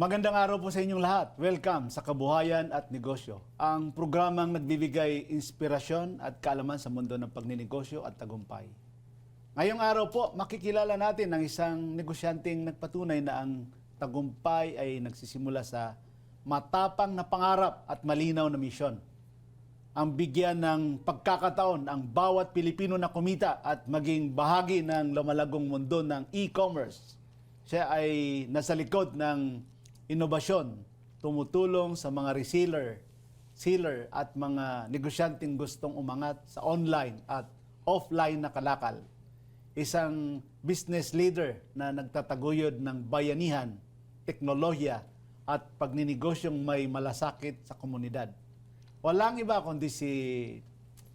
Magandang araw po sa inyong lahat. Welcome sa Kabuhayan at Negosyo, ang programang nagbibigay inspirasyon at kaalaman sa mundo ng pagninegosyo at tagumpay. Ngayong araw po, makikilala natin ang isang negosyanteng nagpatunay na ang tagumpay ay nagsisimula sa matapang na pangarap at malinaw na misyon. Ang bigyan ng pagkakataon ang bawat Pilipino na kumita at maging bahagi ng lumalagong mundo ng e-commerce. Siya ay nasa likod ng inobasyon, tumutulong sa mga seller at mga negosyanteng gustong umangat sa online at offline na kalakal. Isang business leader na nagtataguyod ng bayanihan, teknolohiya at pagninigosyong may malasakit sa komunidad. Walang iba kundi si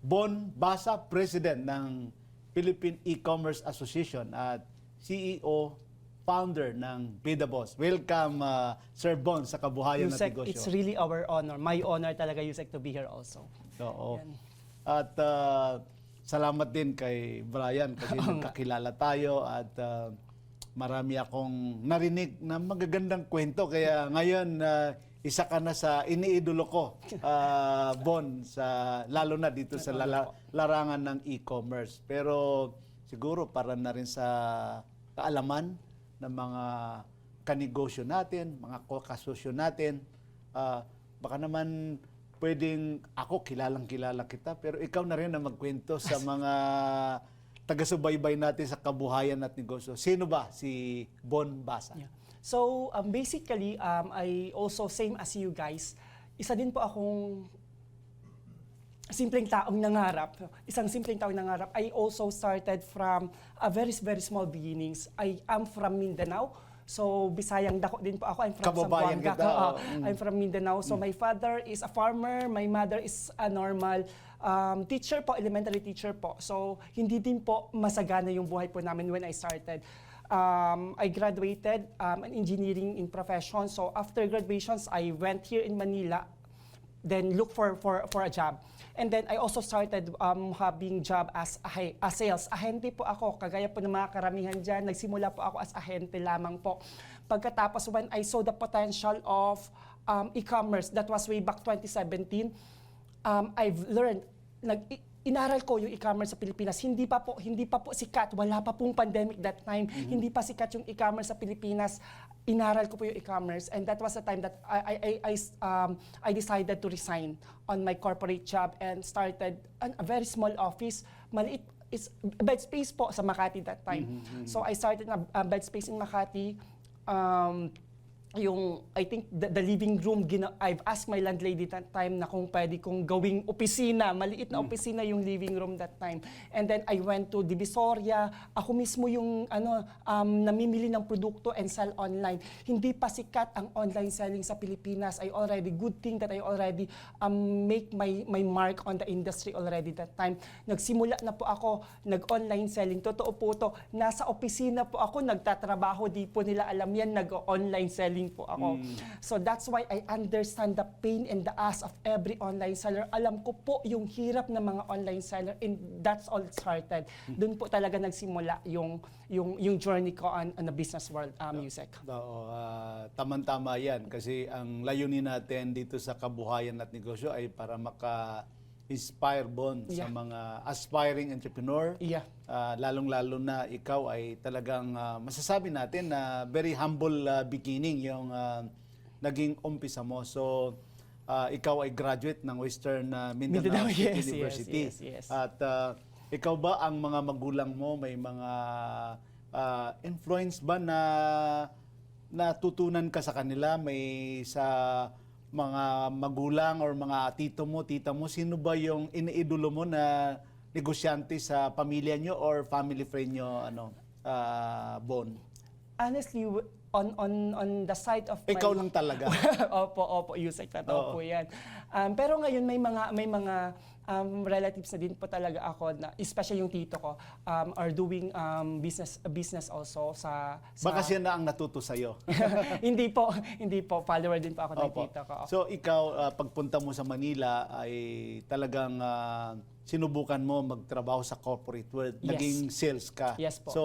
Bon Basa, President ng Philippine E-Commerce Association at CEO, founder ng Be The Boss. Welcome, Sir Bon, sa Kabuhayan at Yusek, Negosyo. it's really our honor. My honor talaga, Yusek, to be here also. Oo. Yan. At salamat din kay Brian kasi nagkakilala tayo at marami akong narinig na magagandang kwento. Kaya ngayon, isa ka na sa iniidolo ko, Bon, lalo na dito sa larangan ng e-commerce. Pero siguro para na rin sa kaalaman ng mga kanegosyo natin, mga kasosyo natin, baka naman pwedeng ako kilalang-kilala kita, pero ikaw na rin na magkwento sa mga taga-subaybay natin sa kabuhayan at negosyo. Sino ba si Bon Basa? Yeah. So, basically, I also, same as you guys, isa din po akong simpleng taong nangarap. Isang simpleng taong nangarap. I also started from a very, very small beginnings. I am from Mindanao. So, Bisayang dako din po ako. I'm from Kababayan Zamboanga. kita. I'm from Mindanao. So, my father is a farmer. My mother is a normal teacher po, elementary teacher po. So, hindi din po masagana yung buhay po namin when I started. I graduated in engineering in profession. So, after graduations, I went here in Manila, then look for a job. And then I also started having job as a sales. Ahente po ako, kagaya po ng mga karamihan dyan. Nagsimula po ako as ahente lamang po. Pagkatapos when I saw the potential of e-commerce, that was way back 2017, I've learned, inaral ko yung e-commerce sa Pilipinas. Hindi pa po sikat, wala pa pong pandemic that time. Hindi pa sikat yung e-commerce sa Pilipinas. Inaral ko po yung e-commerce, and that was the time that I decided to resign on my corporate job and started a very small office. Maliit, it's bed space po sa Makati that time. So I started a bed space in Makati. I think the living room, I've asked my landlady that time na kung pwede kong gawing opisina, maliit na opisina yung living room that time. And then I went to Divisoria, ako mismo yung namimili ng produkto and sell online. Hindi pa sikat ang online selling sa Pilipinas. Good thing that I already make my mark on the industry already that time. Nagsimula na po ako, nag-online selling. Totoo po to, nasa opisina po ako, nagtatrabaho, di po nila alam yan, nag-online selling po ako. So that's why I understand the pain and the ask of every online seller. Alam ko po yung hirap ng mga online seller, and that's all it started. Doon po talaga nagsimula yung journey ko on the business world, music. Oo, tamang-tama yan kasi ang layunin natin dito sa Kabuhayan at Negosyo ay para maka-inspire sa mga aspiring entrepreneur. Yeah. Lalong-lalo na ikaw ay talagang masasabi natin na very humble beginning yung naging umpisa mo. So, ikaw ay graduate ng Western Mindanao State University. Yes. At ikaw ba, ang mga magulang mo, may mga influence ba na natutunan ka sa kanila? May sa mga magulang or mga tito mo, tita mo, sino ba yung iniidolo mo na negosyante sa pamilya nyo or family friend nyo, Bon? Honestly, on the side of Ikaw lang talaga. Opo, Yusek, totoo po yan. Pero ngayon may mga relatives na din po talaga ako, na especially yung tito ko, are doing business also sa Baka siya na ang natuto sa'yo. hindi po, follower din po ako ng tito ko. So ikaw, pagpunta mo sa Manila ay talagang sinubukan mo magtrabaho sa corporate world. Yes. Naging sales ka. Yes po. So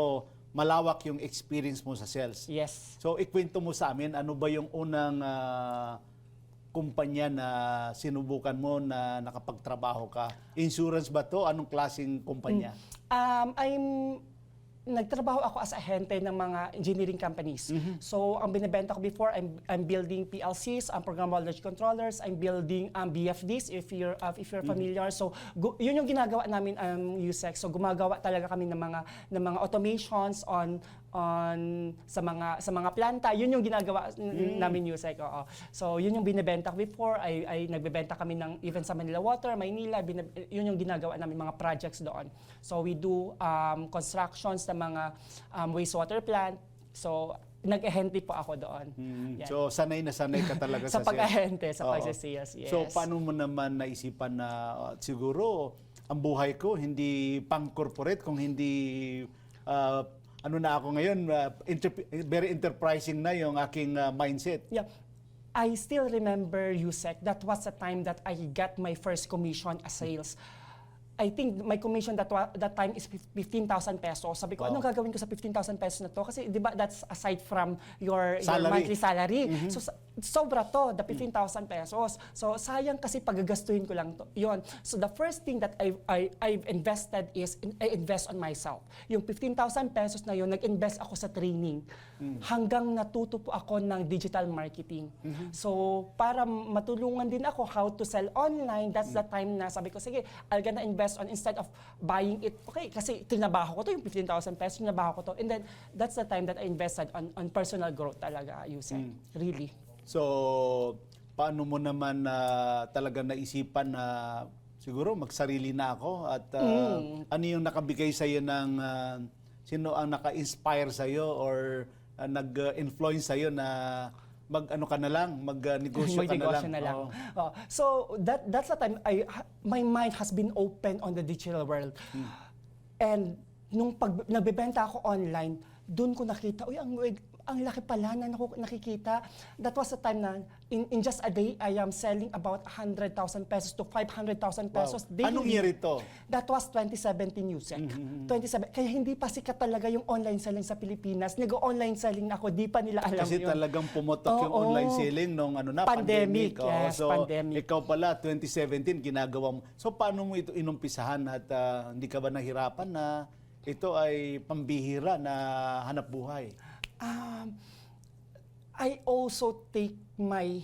malawak yung experience mo sa sales. Yes. So, ikwento mo sa amin, ano ba yung unang kumpanya na sinubukan mo na nakapagtrabaho ka? Insurance ba to? Anong klaseng kumpanya? Nagtrabaho ako as ahente ng mga engineering companies. So, ang binibenta ko before, I'm building PLCs, programmable logic controllers, I'm building BFDs, if you're familiar. So, yun yung ginagawa namin USEC. So, gumagawa talaga kami ng mga automations sa mga planta. Yun yung ginagawa namin USEC. Oo. So, yun yung binibenta ko before. Ay nagbebenta kami ng even sa Manila Water, Maynila, yun yung ginagawa namin mga projects doon. So, we do constructions ng mga wastewater plant. So, nag-ahente po ako doon. Yan. So, sanay na sanay ka talaga sa sa sales. pag-ahente, sa Oo. pagsisales, yes. So, paano mo naman naisipan na siguro ang buhay ko hindi pang-corporate, kung hindi ano na ako ngayon, very enterprising na yung aking mindset. Yeah. I still remember, Yusek, that was the time that I got my first commission as sales. I think my commission that time is 15,000 pesos. Sabi ko, Wow. anong gagawin ko sa 15,000 pesos na to? Kasi di ba that's aside from your Salary. monthly salary. So sobra to, the 15,000 pesos. So sayang kasi paggagastuhin ko lang to. Yun. So the first thing that I've invested is I invest on myself. Yung 15,000 pesos na yun, nag-invest ako sa training. Hanggang natuto po ako ng digital marketing. So para matulungan din ako how to sell online, that's the time na sabi ko, sige, I'll gonna invest on instead of buying it. Okay, kasi tinabaho ko to, yung 15,000 pesos, tinabaho ko to. And then, that's the time that I invested on personal growth talaga, Yusek. Really. So, paano mo naman talaga naisipan na siguro magsarili na ako at ano yung nakabigay sa iyo ng sino ang naka-inspire sa iyo or nag-influence sa iyo na mag-ano ka na lang, mag-negosyo ka na lang. Magnegosyo na lang. Oo. Oh, so, that's the time my mind has been open on the digital world. And nung nagbebenta ako online, doon ko nakita, uy, ang laki pala na nakikita. That was the time na in just a day, I am selling about 100,000 pesos to 500,000 pesos daily. Anong year ito? That was 2017 Yusek. 27. Kaya hindi pa sikat talaga yung online selling sa Pilipinas. Nag-online selling na ako, di pa nila alam Kasi yun. talagang pumotok yung Oo. online selling nung pandemic. Oo. Yes, So, pandemic. ikaw pala, 2017, ginagawa mo. So, paano mo ito inumpisahan at hindi ka ba nahirapan na ito ay pambihira na hanap buhay? I also take my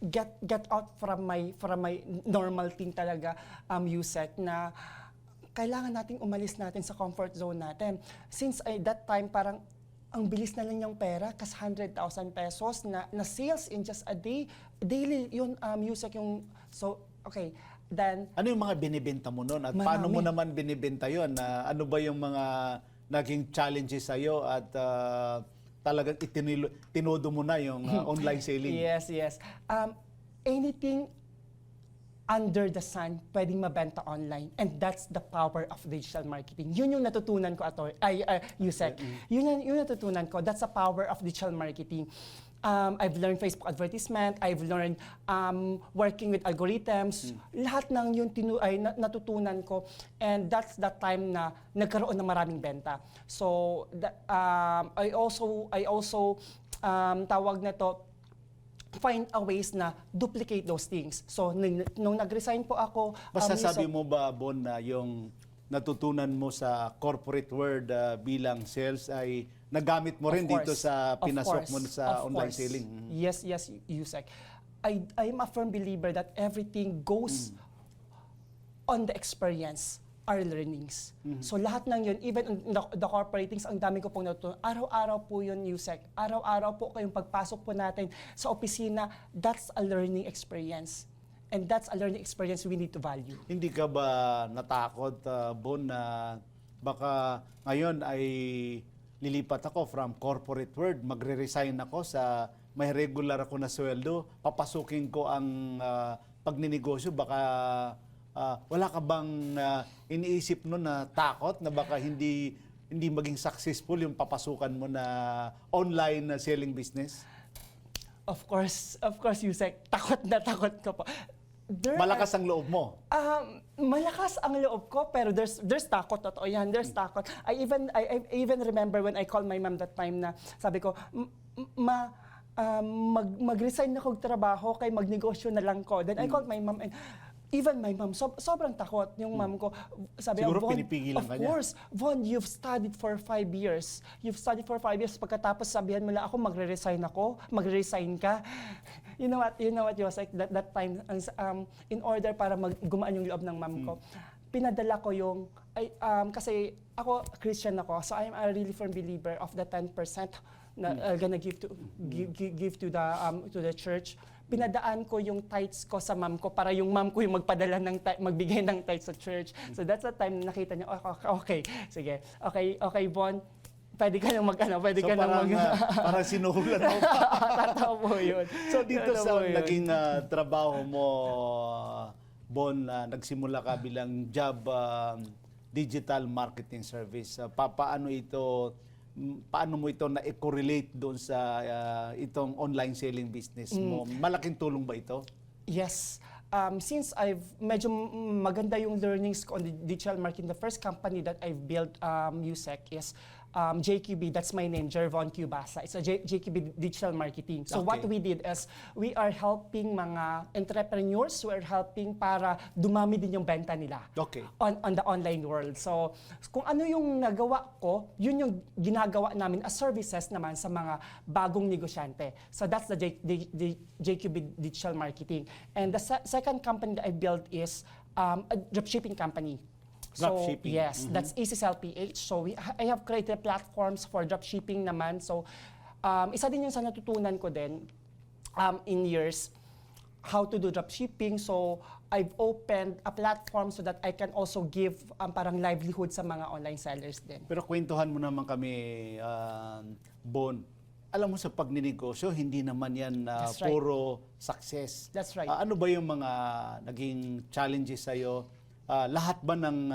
get out from my normal thing talaga, Yusek, na kailangan nating umalis natin sa comfort zone natin. Since that time parang ang bilis na lang yung pera, kas 100,000 pesos na sales in just a day, daily yun, Yusek, yung, so, okay, then, Ano yung mga binibenta mo noon at Marami. paano mo naman binibenta yon? Ano ba yung mga naging challenges sa'yo at talagang tinodo mo na yung online selling? yes, yes. Anything under the sun pwedeng mabenta online, and that's the power of digital marketing. Yun yung natutunan ko Yusek. Yun yung natutunan ko. That's the power of digital marketing. I've learned Facebook advertisement, I've learned working with algorithms. Lahat ng yun natutunan ko, and that's the time na nagkaroon ng maraming benta. So I also tawag na to, find a ways na duplicate those things. So nung nag-resign po ako, Masasabi mo ba, Bon, na yung natutunan mo sa corporate world bilang sales ay nagamit mo rin Of dito course. sa Of pinasok course. mo sa Of online course. selling? Yes, Yusek. I'm a firm believer that everything goes on the experience, our learnings. So lahat ng yun, even the corporate things, ang dami ko pong natutunan. Araw-araw po yun, Yusek. Araw-araw po kayong pagpasok po natin sa opisina, that's a learning experience. And that's a learning experience we need to value. Hindi ka ba natakot, Bon, na baka ngayon ay lilipat ako from corporate world, magre-resign ako sa may regular ako na sweldo, papasukin ko ang pagninegosyo, baka wala ka bang iniisip no na takot na baka hindi maging successful yung papasukan mo na online selling business? Of course, Yusek, takot ko po. Malakas ang loob mo. Malakas ang loob ko, pero there's takot, totoo yan, there's takot. I even remember when I called my mom that time na sabi ko, mag-resign na kong trabaho kay magnegosyo na lang ko. Then I called my mom and even my mom, sobrang takot. Yung mom ko, sabi, Siguro Von, pinipigilan of ka niya." course, Von, you've studied for 5 years. You've studied for 5 years. Pagkatapos sabihan mo lang ako, magre-resign ka. You know what, Yosek, that time, in order para gumaan yung loob ng mom ko, pinadala ko yung, kasi ako, Christian ako, so I'm a really firm believer of the 10% na gonna give to the church. Pinadaan ko yung tithes ko sa mom ko para yung mom ko yung magbigay ng tithes sa church. So that's the time na nakita niya, okay, sige. Okay, Von, pwede ka nang pwede So ka nang parang sinuhulan mo pa. Totoo po yun. So dito Totoo sa po yun. naging trabaho mo, Bon, nagsimula ka bilang job digital marketing service. Paano mo ito na-correlate doon sa itong online selling business mo? Malaking tulong ba ito? Yes. Since medyo maganda yung learnings ko on the digital marketing, the first company that I've built, USEC, is JQB. That's my name, Jervon Cubasa. It's a JQB Digital Marketing. So Okay. what we did is, we are helping mga entrepreneurs, we are helping para dumami din yung benta nila Okay. on the online world. So kung ano yung nagawa ko, yun yung ginagawa namin as services naman sa mga bagong negosyante. So that's the JQB Digital Marketing. And the second company that I built is a dropshipping company. Dropshipping. So, yes, that's EasySell PH. So, I have created platforms for dropshipping naman. So, isa din yung sa natutunan ko din in years, how to do dropshipping. So, I've opened a platform so that I can also give parang livelihood sa mga online sellers din. Pero kwentuhan mo naman kami, Bon. Alam mo sa pagninegosyo, hindi naman yan That's right. puro success. That's right. Ano ba yung mga naging challenges sa'yo? Lahat ba ng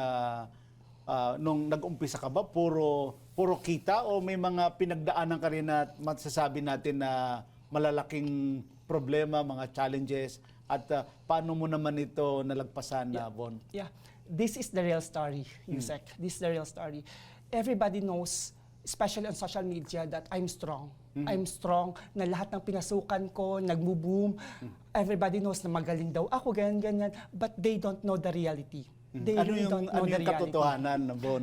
nung nag-umpisa ka ba puro kita o may mga pinagdaanan ka rin na masasabi natin na malalaking problema, mga challenges at paano mo naman ito nalagpasan na Bon? Yeah, this is the real story, Yusek. This is the real story. Everybody knows, especially on social media, that I'm strong. I'm strong, na lahat ng pinasukan ko, nagbo-boom. Everybody knows na magaling daw ako, ganyan. But they don't know the reality. They really don't know the reality. Katotohanan na Bon?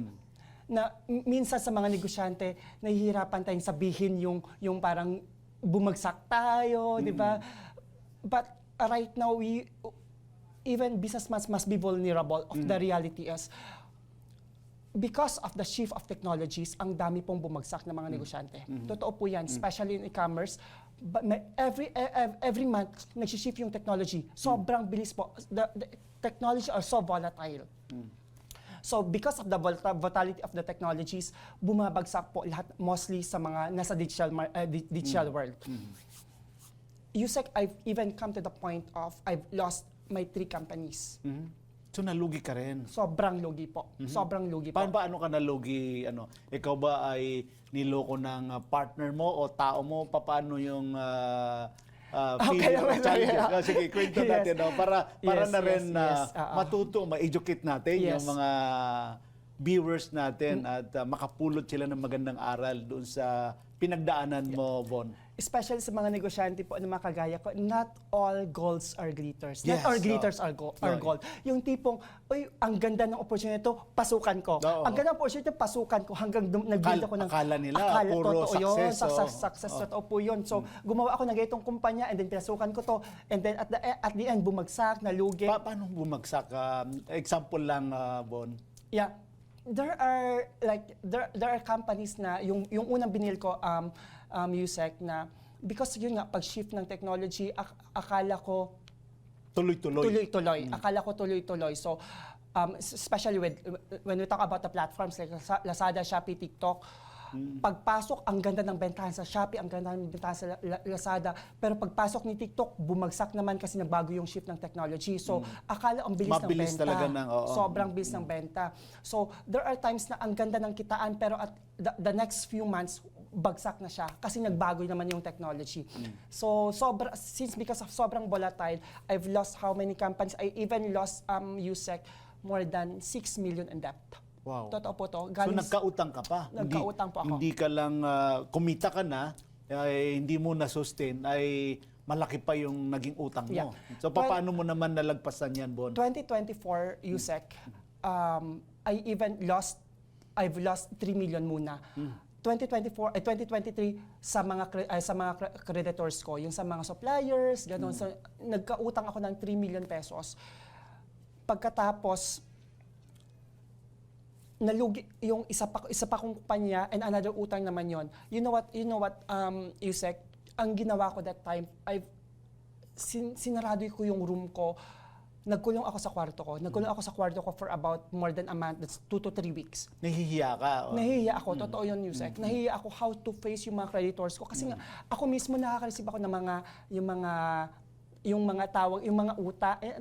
Na minsan sa mga negosyante, nahihirapan tayong sabihin yung parang bumagsak tayo, di ba? But right now, even businessmen must be vulnerable of the reality is, because of the shift of technologies, ang dami pong bumagsak na mga negosyante. Totoo po yan, especially in e-commerce. But every month, nag-shift yung technology. Sobrang bilis po. The technology are so volatile. So because of the volatility of the technologies, bumabagsak po lahat mostly sa mga nasa digital world. Yusek, I've even come to the point of I've lost my 3 companies. So nalugi ka rin. Sobrang lugi po. Sobrang lugi po. Paano ka nalugi? Ikaw ba ay niloko ng partner mo o tao mo? Paano yung Okay, feeling o challenges? Sige, kwento Yes. natin. Para Yes, na rin yes. matuto, ma-educate natin Yes. yung mga viewers natin at makapulot sila ng magandang aral doon sa pinagdaanan mo, Bon. Especially sa mga negosyante po na makagaya ko, not all golds are glitters. Yes, Not all glitters are gold. Yung tipong, uy, ang ganda ng opportunity ito, pasukan ko. Oo. Ang ganda ng opportunity ito, pasukan ko hanggang nag-build ako ng... Akala nila, puro totoo yun, success, success, totoo po yun. So, gumawa ako ng ganitong kumpanya and then pinasukan ko to. And then at the end, bumagsak, nalugi. Paano bumagsak? Example lang, Bon. Yeah. There are companies na yung unang binil ko Yusek na because yun nga pag-shift ng technology akala ko tuloy-tuloy. Akala ko tuloy-tuloy. So especially when we talk about the platforms like Lazada, Shopee, TikTok, pagpasok, ang ganda ng bentahan sa Shopee, ang ganda ng bentahan sa Lazada. Pero pagpasok ni TikTok, bumagsak naman kasi nagbago yung shift ng technology. So, akala ang bilis Mabilis ng benta. talaga oo. Sobrang bilis ng benta. So, there are times na ang ganda ng kitaan, pero at the next few months, bagsak na siya kasi nagbago naman yung technology. So, because of sobrang volatile, I've lost how many companies? I even lost USEC more than 6 million in debt. Wow. Totoo po to. So nagkautang ka pa? Nagkautang po ako. Hindi ka lang kumita ka na, hindi mo na-sustain, ay malaki pa yung naging utang mo. Yeah. So paano mo naman nalagpasan yan, Bon? 2024 USEC, I've lost 3 million muna. 2023 sa mga creditors ko, yung sa mga suppliers, gano'n. So, nagkautang ako ng 3 million pesos. Pagkatapos nalugi yung isa pa kong kumpanya and another utang naman yon. You know what, Yusek, ang ginawa ko that time, sinarado ko yung room ko. Nagkulong ako sa kwarto ko. Nagkulong ako sa kwarto ko for about more than a month. That's 2 to 3 weeks. Nahihiya ka? Nahihiya ako. Totoo yun, Yusek. Nahihiya ako how to face yung mga creditors ko. Kasi nga, ako mismo nakaka-receive ako ng yung mga tawag, yung mga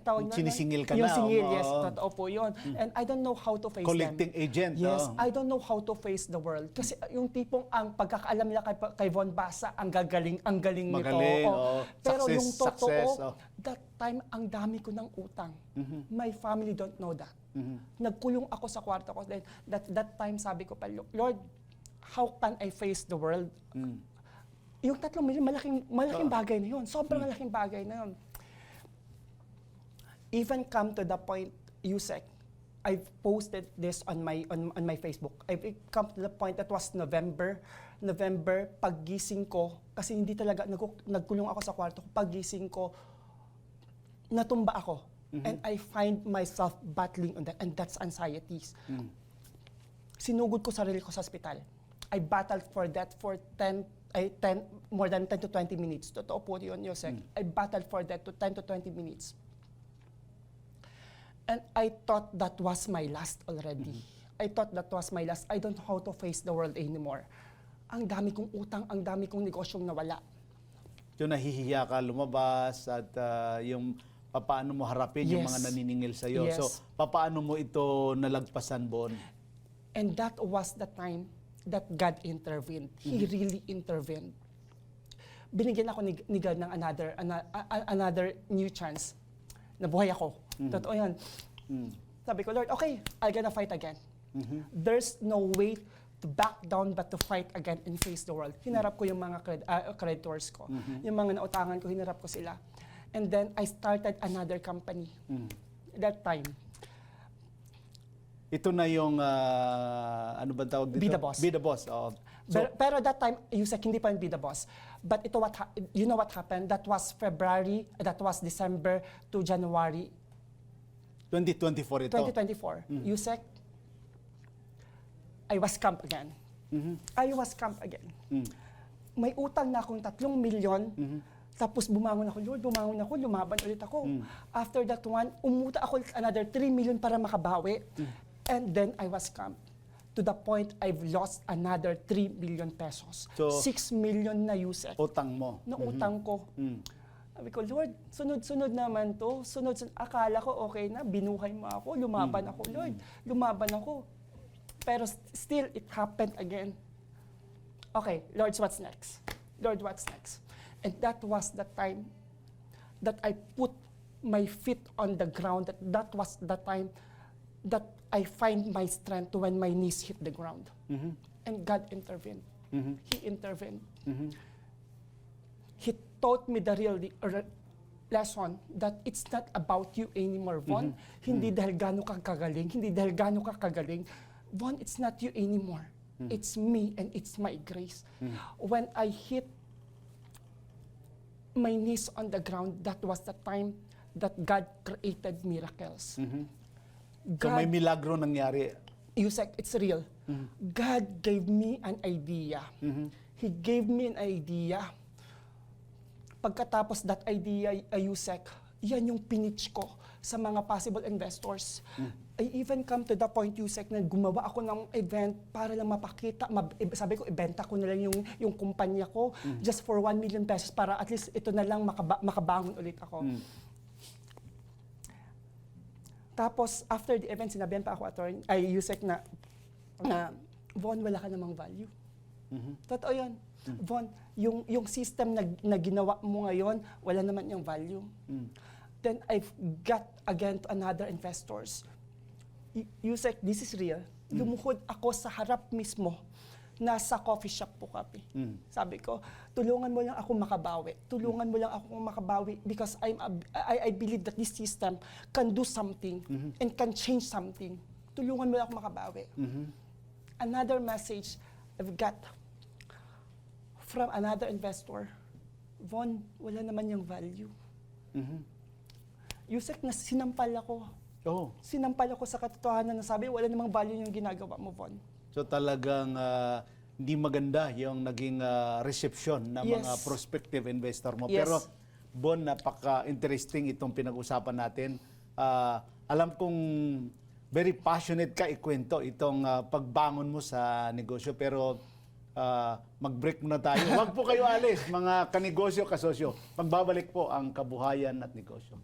tawag Sinisingil ka yung na. singil, yes. Totoo po yun. And I don't know how to face Collecting them. agent. Yes, I don't know how to face the world. Kasi yung tipong ang pagkakaalam nila kay Von Basa, ang galing nito. Magaling, Pero success, yung totoo, success, that time, ang dami ko ng utang. My family don't know that. Nagkulong ako sa kwarto ko. Then, that time, sabi ko pa, Lord, how can I face the world? Yung 3 million, malaking bagay na yun. Sobrang malaking bagay na yun. Even come to the point, Yusek, I've posted this on my Facebook. I've come to the point that was November, paggising ko, kasi hindi talaga, nagkulong ako sa kwarto ko, paggising ko, natumba ako. And I find myself battling on that, and that's anxieties. Sinugod ko sarili ko sa ospital. I battled for that for more than 10 to 20 minutes. Totoo po yun, Yosek. I battled for that to 10 to 20 minutes. And I thought that was my last already. I thought that was my last. I don't know how to face the world anymore. Ang dami kong utang, ang dami kong negosyong nawala. So nahihiya ka lumabas at yung paano mo harapin yung Yes. mga naniningil sa iyo. Yes. So paano mo ito nalagpasan, Bon? And that was the time that God intervened. He really intervened. Binigyan ako ni God ng another new chance. Nabuhay ako. Totoo yan. Sabi ko, Lord, okay, I'm gonna fight again. There's no way to back down but to fight again and face the world. Hinarap ko yung mga creditors ko. Yung mga nautangan ko, hinarap ko sila. And then I started another company. That time. Ito na yung, ano ba tawag dito? Be the Boss. Be the Boss. Oh. So, Pero that time, Yusek, hindi pa Be the Boss. But ito you know what happened? That was February, that was December to January 2024 ito. 2024. Yusek, I was scammed again. I was scammed again. May utang na akong 3 milyon. Tapos bumangon ako, Lord, lumaban ulit ako. After that one, umuta ako another 3 million para makabawi. And then I was scammed. To the point, I've lost another 3 million pesos. So, 6 million na Yusek utang mo. na utang ko. Sabi ko, Lord, sunod-sunod naman to. Akala ko okay na, binuhay mo ako, lumaban ako, Lord. Lumaban ako. Pero still, it happened again. Okay, Lord, what's next? Lord, what's next? And that was the time that I put my feet on the ground. That was the time that I find my strength when my knees hit the ground. And God intervened. He intervened. He taught me the real lesson that it's not about you anymore, Von. Hindi dahil gaano ka kagaling, Von, it's not you anymore. It's me and it's my grace. When I hit my knees on the ground, that was the time that God created miracles. So may milagro nangyari. Yusek, it's real. God gave me an idea. He gave me an idea. Pagkatapos that idea, Yusek, yan yung pinitch ko sa mga possible investors. I even come to the point, Yusek, na gumawa ako ng event para lang mapakita. Sabi ko, ibenta ko na lang yung kumpanya ko just for 1 million pesos para at least ito na lang makabangon ulit ako. Tapos, after the event, sinabihan pa ako, Yusek, na Von, wala ka namang value. Totoo yun. Von, yung system na ginawa mo ngayon, wala naman yung value. Then I've got again to another investors. Yusek, this is real. Lumuhod ako sa harap mismo. Nasa coffee shop po kami. Sabi ko, tulungan mo lang ako makabawi. Tulungan mo lang ako makabawi because I believe that this system can do something and can change something. Tulungan mo lang ako makabawi. Another message I've got from another investor, Von, wala naman yung value. Yusek, na sinampal ako. Oh. Sinampal ako sa katotohanan na sabi, wala namang value yung ginagawa mo, Von. So talagang hindi maganda yung naging reception ng Yes. mga prospective investor mo. Yes. Pero Bon, napaka-interesting itong pinag-usapan natin. Alam kong very passionate ka ikwento itong pagbangon mo sa negosyo. Pero mag-break muna tayo. Huwag po kayo alis, mga kanegosyo, kasosyo. Magbabalik po ang Kabuhayan at Negosyo.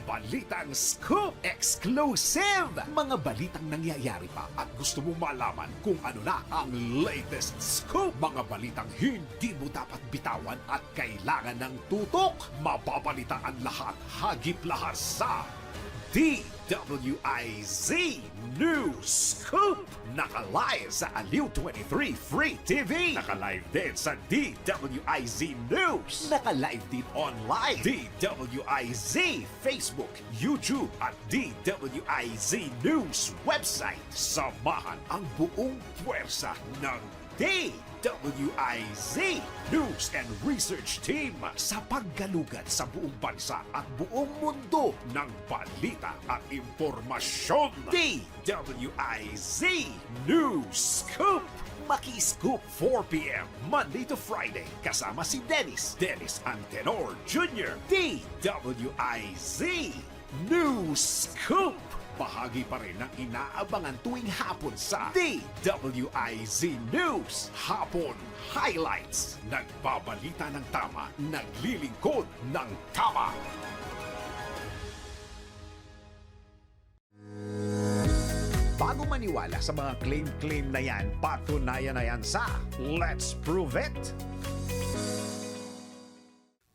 Balitang Scoop Exclusive! Mga balitang nangyayari pa at gusto mong malaman kung ano na ang latest scoop. Mga balitang hindi mo dapat bitawan at kailangan ng tutok. Mababalita ang lahat, hagip lahar sa DWIZ News Scoop! Naka-live sa Aliw 23 Free TV. Naka-live din sa DWIZ News. Naka-live din online. DWIZ Facebook, YouTube at DWIZ News website. Samahan ang buong puwersa ng DWIZ News and Research Team sa paggalugad sa buong bansa at buong mundo ng balita at impormasyon. DWIZ News Scoop! Maki-scoop 4 p.m. Monday to Friday kasama si Dennis Antenor Jr. DWIZ News Scoop! Bahagi pa rin ng inaabangan tuwing hapon sa DWIZ News Hapon Highlights. Nagbabalita ng tama, naglilingkod ng tama. Bago maniwala sa mga claim-claim na yan, patunayan na yan sa Let's Prove It!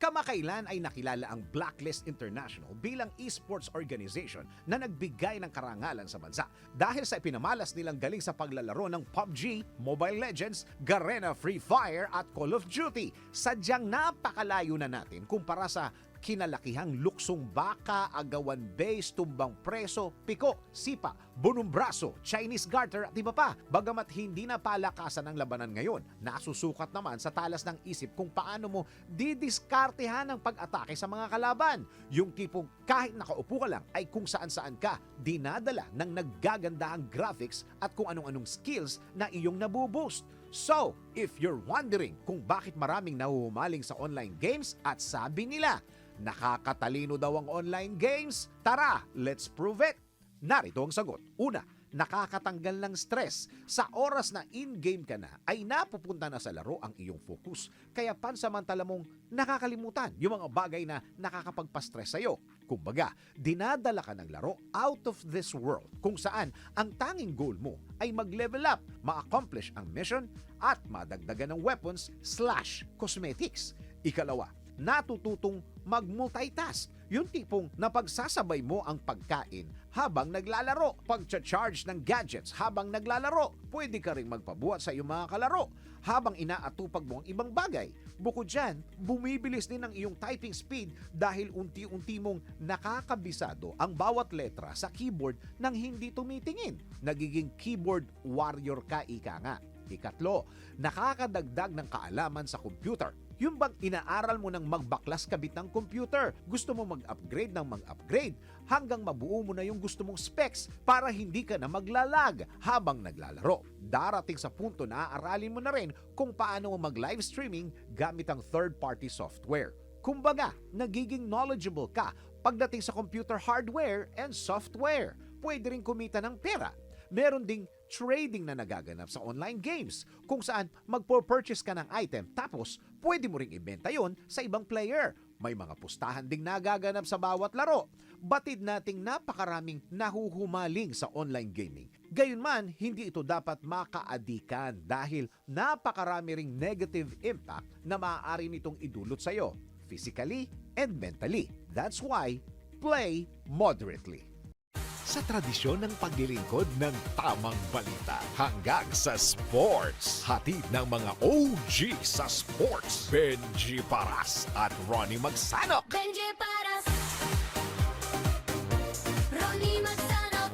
Kamakailan ay nakilala ang Blacklist International bilang esports organization na nagbigay ng karangalan sa bansa dahil sa ipinamalas nilang galing sa paglalaro ng PUBG, Mobile Legends, Garena Free Fire at Call of Duty. Sadyang napakalayo na natin kumpara sa kinalakihang luksong baka, agawan base, tumbang preso, piko, sipa, bunong braso, Chinese garter at iba pa. Bagamat hindi na palakasan ang labanan ngayon, nasusukat naman sa talas ng isip kung paano mo didiskartehan ang pag-atake sa mga kalaban. Yung tipong kahit nakaupo ka lang ay kung saan-saan ka, dinadala ng naggagandahang graphics at kung anong-anong skills na iyong nabuboost. So, if you're wondering kung bakit maraming nahuhumaling sa online games at sabi nila, nakakatalino daw ang online games? Tara, let's prove it! Narito ang sagot. Una, nakakatanggal ng stress. Sa oras na in-game ka na, ay napupunta na sa laro ang iyong focus. Kaya pansamantala mong nakakalimutan yung mga bagay na nakakapagpa-stress sa'yo. Kumbaga, dinadala ka ng laro out of this world kung saan ang tanging goal mo ay mag-level up, ma-accomplish ang mission at madagdagan ng weapons/cosmetics. Ikalawa, natututong mag-multitask. Yung tipong napagsasabay mo ang pagkain habang naglalaro. Pag-charge ng gadgets habang naglalaro. Pwede ka rin magpabuhat sa iyong mga kalaro habang inaatupag mo ang ibang bagay. Bukod dyan, bumibilis din ang iyong typing speed dahil unti-unti mong nakakabisado ang bawat letra sa keyboard nang hindi tumitingin. Nagiging keyboard warrior ka, ika nga. Ikatlo, nakakadagdag ng kaalaman sa computer. Yung bang inaaral mo ng magbaklas kabit ng computer, gusto mo mag-upgrade ng mag-upgrade hanggang mabuo mo na yung gusto mong specs para hindi ka na maglalag habang naglalaro. Darating sa punto na aaralin mo na rin kung paano mo mag-live streaming gamit ang third-party software. Kumbaga, nagiging knowledgeable ka pagdating sa computer hardware and software. Pwede rin kumita ng pera. Meron ding trading na nagaganap sa online games kung saan magpo-purchase ka ng item tapos pwede mo ring ibenta yon sa ibang player. May mga pustahan ding nagaganap sa bawat laro. Batid nating napakaraming nahuhumaling sa online gaming. Gayunman, hindi ito dapat makaadikan dahil napakarami ring negative impact na maaari nitong idulot sa iyo, physically and mentally. That's why, play moderately. Sa tradisyon ng paglilingkod ng tamang balita hanggang sa sports. Hatid ng mga OG sa sports. Benji Paras at Ronnie Magsanok. Benji Paras, Ronnie Magsanok,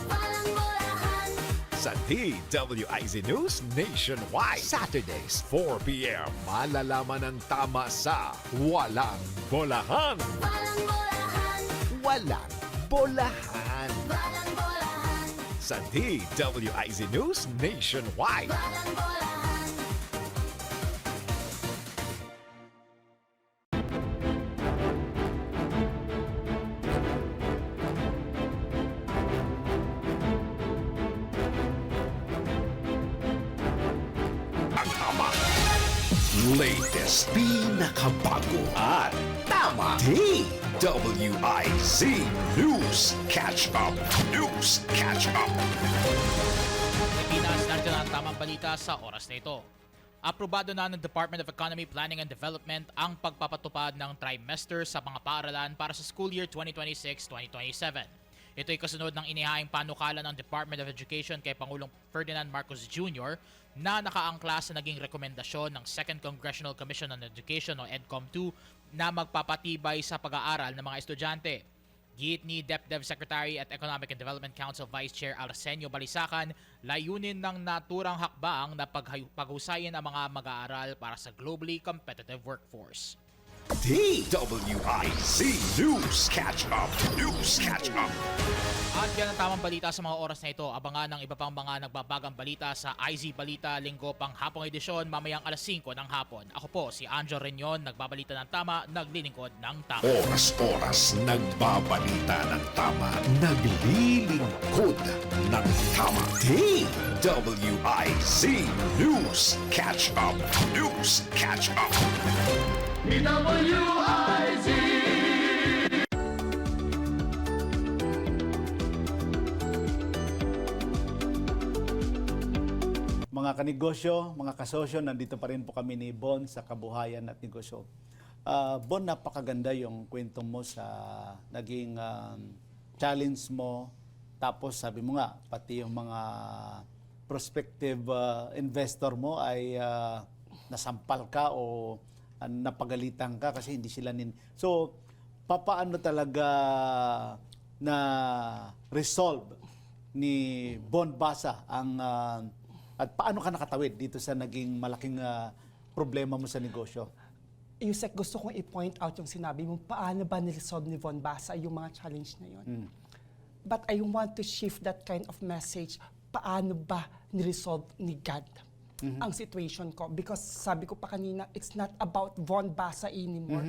walang bolahan. Sa DWIZ News Nationwide. Saturdays, 4 p.m. Malalaman ang tama sa Walang Bolahan. Walang bolahan, Walang Bolahan. walang bolahan, Sa DWIZ News Nationwide. walang bolahan. Ang tama. Latest, pinakabago at tama. DWIZ News Catch Up. News Catch Up. Pilipinas, narito na ang tamang balita sa oras na ito. Aprobado na ng Department of Economy, Planning and Development ang pagpapatupad ng trimester sa mga paaralan para sa school year 2026-2027. Ito ay kasunod ng inihaing panukala ng Department of Education kay Pangulong Ferdinand Marcos Jr. na nakaangkla sa naging rekomendasyon ng Second Congressional Commission on Education o EDCOM-2 na magpapatibay sa pag-aaral ng mga estudyante. Giit ni DepDev Secretary at Economic and Development Council Vice Chair Arsenio Balisacan, layunin ng naturang hakbang na paghusayin ang mga mag-aaral para sa globally competitive workforce. DWIZ News Catch Up. News Catch Up. At yan ang tamang balita sa mga oras na ito. Abangan ng iba pang mga nagbabagang balita sa IZ Balita, linggo pang hapong edisyon, mamayang alas 5 ng hapon. Ako po si Anjo Reñon, nagbabalita ng tama, naglilingkod ng tama. Oras-oras nagbabalita ng tama, naglilingkod ng tama. DWIZ News Catch Up. News Catch Up. Mga kanegosyo, mga kasosyo, nandito pa rin po kami ni Bon sa Kabuhayan at Negosyo. Bon, napakaganda yung kwento mo sa naging challenge mo. Tapos sabi mo nga, pati yung mga prospective investor mo ay nasampal ka o napagalitan ka kasi hindi sila So, papaano talaga na resolve ni Bon Basa ang at paano ka nakatawid dito sa naging malaking problema mo sa negosyo? Yusek, gusto kong i-point out yung sinabi mo, paano ba niresolve ni Von Basa yung mga challenge na yun? But I want to shift that kind of message. Paano ba niresolve ni God ang situation ko? Because sabi ko pa kanina, it's not about Von Basa anymore.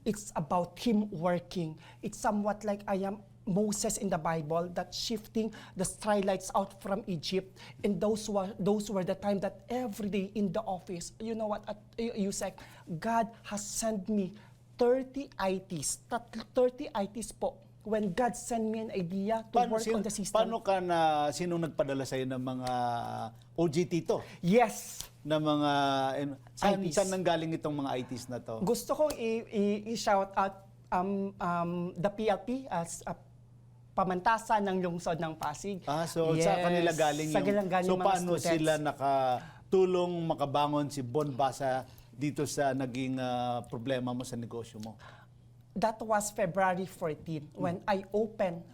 It's about him working. It's somewhat like I am Moses in the Bible that shifting the Israelites out from Egypt, and those were the time that every day in the office, you know what, Yusek, God has sent me 30 ITs, 30 ITs po. When God sent me an idea to work on the system. Paano ka na, sinong nagpadala sa'yo ng mga OJT to? Yes. Na mga, ITs. saan nanggaling itong mga ITs na to? Gusto kong i-shout out the PLP as a pamantasan ng lungsod ng Pasig. So sa kanila galing sa yung... galing So mga paano students. sila nakatulong makabangon si Bon Basa dito sa naging problema mo sa negosyo mo? That was February 14 when I opened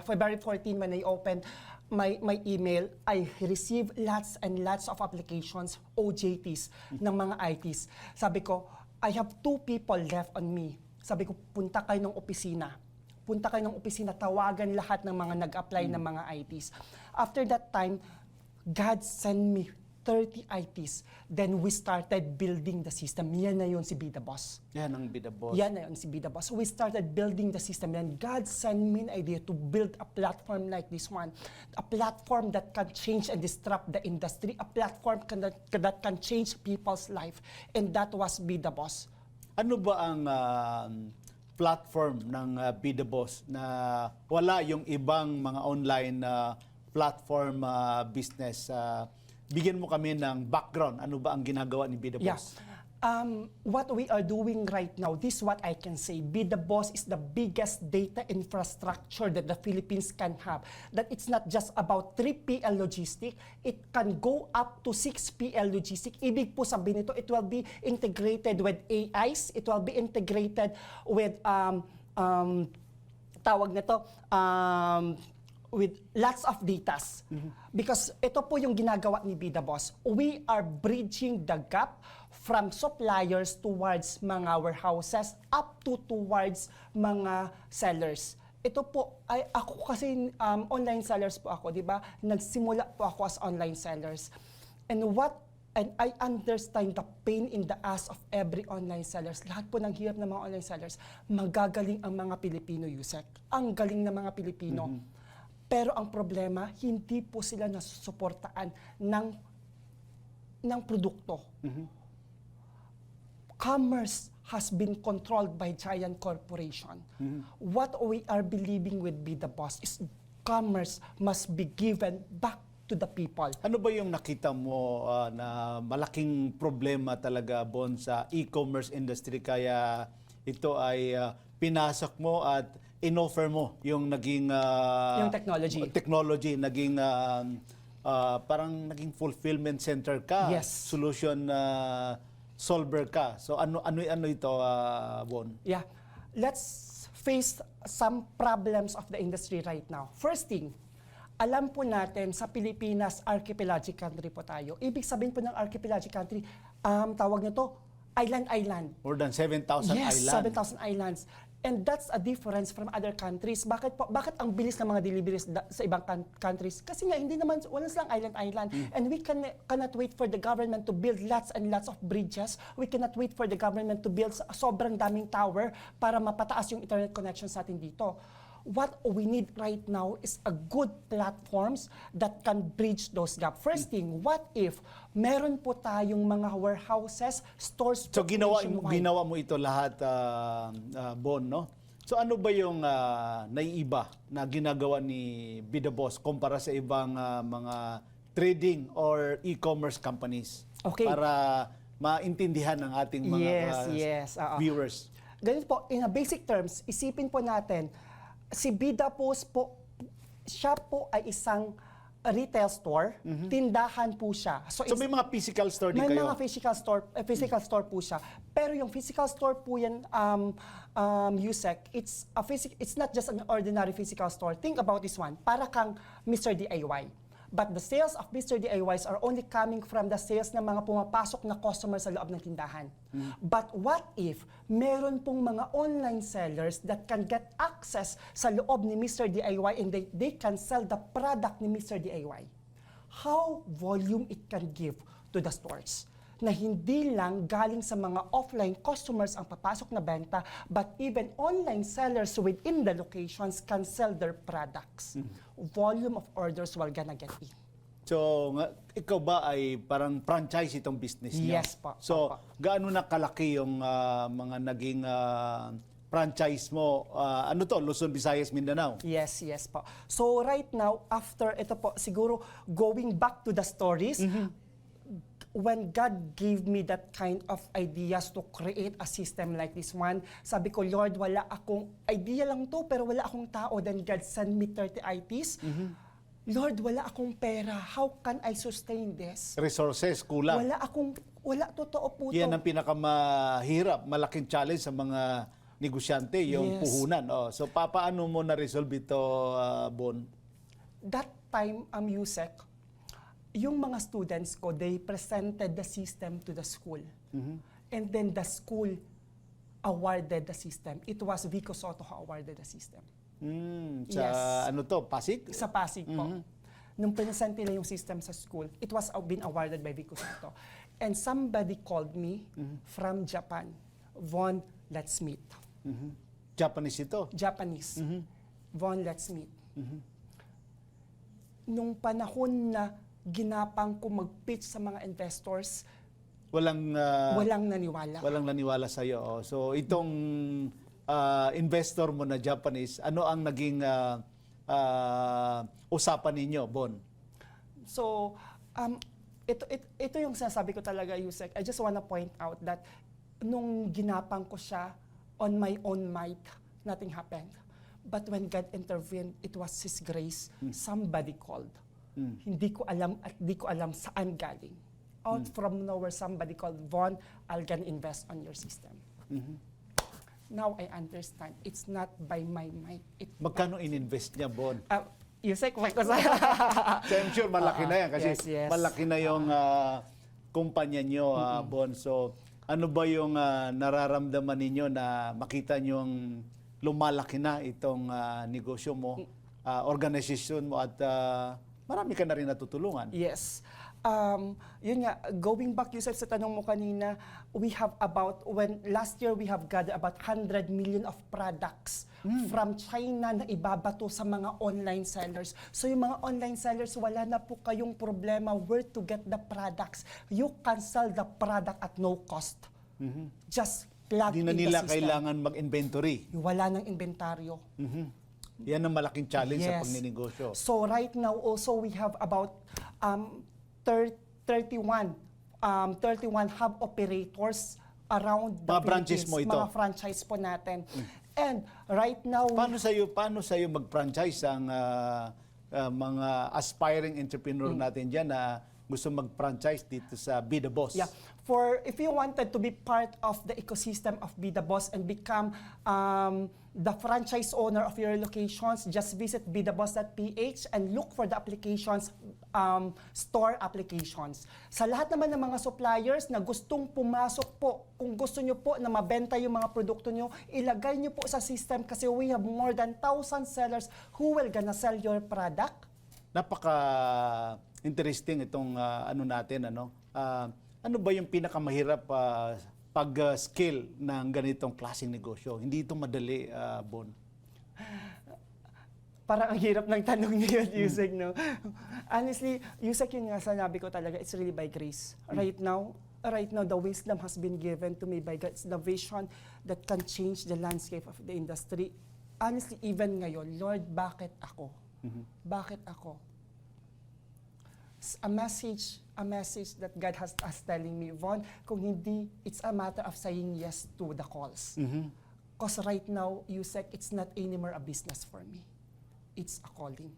February 14 when I opened my email. I received lots and lots of applications, OJTs ng mga ITs. Sabi ko, I have 2 people left on me. Sabi ko, punta kayo ng opisina. Tawagan lahat ng mga nag-apply ng mga ITs. After that time, God sent me 30 ITs. Then we started building the system. Yan na yun si Be The Boss. Yan ang Be The Boss. Yan na yun si Be The Boss. So we started building the system and God sent me an idea to build a platform like this one. A platform that can change and disrupt the industry. A platform that can change people's life. And that was Be The Boss. Ano ba ang platform ng Be The Boss na wala yung ibang mga online platform business? Bigyan mo kami ng background. Ano ba ang ginagawa ni Be The Yeah. Boss? What we are doing right now, this is what I can say. Be The Boss is the biggest data infrastructure that the Philippines can have. That it's not just about 3PL logistic, it can go up to 6PL logistic. Ibig po sabihin nito, it will be integrated with AIs, it will be integrated with tawag nito, with lots of datas. Because ito po yung ginagawa ni Be The Boss. We are bridging the gap from suppliers towards mga warehouses up to towards mga sellers. Ito po, ay ako kasi online sellers po ako, di ba? Nagsimula po ako as online sellers. And I understand the pain in the ass of every online sellers. Lahat po ng hirap ng mga online sellers, magagaling ang mga Pilipino, Yusek. Ang galing ng mga Pilipino. Pero ang problema, hindi po sila nasusuportaan ng produkto. Commerce has been controlled by giant corporation. What we are believing with Be The Boss is commerce must be given back to the people. Ano ba yung nakita mo na malaking problema talaga, Bon, sa e-commerce industry kaya ito ay pinasok mo at in-offer mo yung naging Yung technology. naging parang naging fulfillment center ka, Yes. solution solver ka. So ano ito, Bon? Yeah. Let's face some problems of the industry right now. First thing, alam po natin sa Pilipinas, archipelagic country po tayo. Ibig sabihin po ng archipelagic country, tawag nito, island. More than 7,000 Yes, island. 7,000 islands. And that's a difference from other countries. Bakit ang bilis ng mga deliveries sa ibang countries? Kasi nga, hindi naman, wala silang island. And we cannot wait for the government to build lots and lots of bridges. We cannot wait for the government to build sobrang daming tower para mapataas yung internet connection sa atin dito. What we need right now is a good platforms that can bridge those gaps. First thing, what if meron po tayong mga warehouses, stores So po ginawa mo ito lahat, Bon, no? So ano ba yung naiiba na ginagawa ni Be The Boss kumpara sa ibang mga trading or e-commerce companies? Okay. Para maintindihan ng ating mga Yes. viewers. Ganito po, in a basic terms, isipin po natin, si Be The Boss po, siya po ay isang retail store, tindahan po siya. So may mga physical store din may kayo? mga physical store po siya. Pero yung physical store po yan, Yusek, it's not just an ordinary physical store. Think about this one, para kang Mr. DIY. But the sales of Mr. DIYs are only coming from the sales ng mga pumapasok na customer sa loob ng tindahan. But what if meron pong mga online sellers that can get access sa loob ni Mr. DIY and they can sell the product ni Mr. DIY? How volume it can give to the stores? Na hindi lang galing sa mga offline customers ang papasok na benta, but even online sellers within the locations can sell their products. Volume of orders will gonna get in. So, ikaw ba ay parang franchise itong business niyo? Yes po. So, Opo. gaano na kalaki yung mga naging franchise mo? Ano to? Luzon, Visayas, Mindanao? Yes po. So right now, after ito po, siguro going back to the stories, when God gave me that kind of ideas to create a system like this one, sabi ko, Lord, wala akong idea lang to, pero wala akong tao. Then God sent me 30 ITs. Lord, wala akong pera. How can I sustain this? Resources, kulang. Wala, totoo po to. Yan ang pinakamahirap, malaking challenge sa mga negosyante, yung Yes. puhunan. So, paano mo na-resolve ito, Bon? That time, Yusek, yung mga students ko, they presented the system to the school. And then the school awarded the system. It was Vico Soto who awarded the system. Sa Yes. ano to, Pasig? Sa Pasig po. nung present nila yung system sa school, it was been awarded by Vico Soto. And somebody called me from Japan, Von, let's meet. Japanese ito. Japanese. Von, let's meet. Nung panahon na ginapang ko mag-pitch sa mga investors, Walang walang naniwala. sa iyo. Oh. So itong investor mo na Japanese, ano ang naging usapan ninyo, Bon? So, ito yung sinasabi ko talaga, Yusek. I just wanna point out that nung ginapang ko siya on my own might, nothing happened. But when God intervened, it was His grace. Somebody called. Hindi ko alam at di ko alam saan galing. Out from nowhere, somebody called, Von, I'll gonna invest on your system. Now I understand. It's not by my might. Magkano ininvest niya, Bon? Yusek, wait ko sa... So I'm sure malaki na yan kasi yes. malaki na yung kumpanya nyo, Bon. So ano ba yung nararamdaman ninyo na makita nyong lumalaki na itong negosyo mo, organization mo at marami ka na rin natutulungan? Yes. Yun nga, going back, Yusef, sa tanong mo kanina, we have last year we have gathered about 100 million of products from China na ibabato sa mga online sellers. So yung mga online sellers, wala na po kayong problema where to get the products. You can sell the product at no cost. Just plug Di in na the nila system. kailangan mag-inventory. Wala ng inventaryo. Yan ang malaking challenge sa Yes. pagninegosyo. So right now also we have about 31 hub operators around the Mga branches Philippines. mo ito? Mga franchise po natin. And right now, Paano sa'yo mag-franchise ang mga aspiring entrepreneur natin dyan na gusto mag-franchise dito sa Be The Boss? yeah, if you wanted to be part of the ecosystem of Be The Boss and become the franchise owner of your locations, just visit betheboss.ph and look for the applications, store applications. Sa lahat naman ng mga suppliers na gustong pumasok po, kung gusto nyo po na mabenta yung mga produkto nyo, ilagay nyo po sa system kasi we have more than 1,000 sellers who will gonna sell your product. Napaka-interesting itong ano ba yung pinakamahirap pag-scale ng ganitong klaseng negosyo? Hindi ito madali, Bon. Parang ang hirap ng tanong niyo, Yusek, no? Honestly, Yusek, yun nga sanabi ko talaga, it's really by grace. Right now, the wisdom has been given to me by God. It's the vision that can change the landscape of the industry. Honestly, even ngayon, Lord, bakit ako? Bakit ako? A message that God has telling me, Von, kung hindi, it's a matter of saying yes to the calls. Because right now, Yusek, it's not anymore a business for me. It's a calling.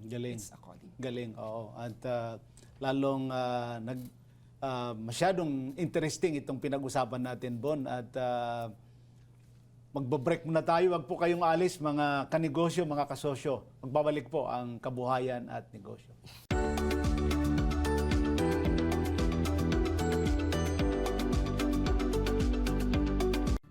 Galing. It's a calling. Galing, oo. At lalong masyadong interesting itong pinag-usapan natin, Bon. At magba-break muna tayo. Wag po kayong alis, mga kanegosyo, mga kasosyo. Magbabalik po ang Kabuhayan at Negosyo.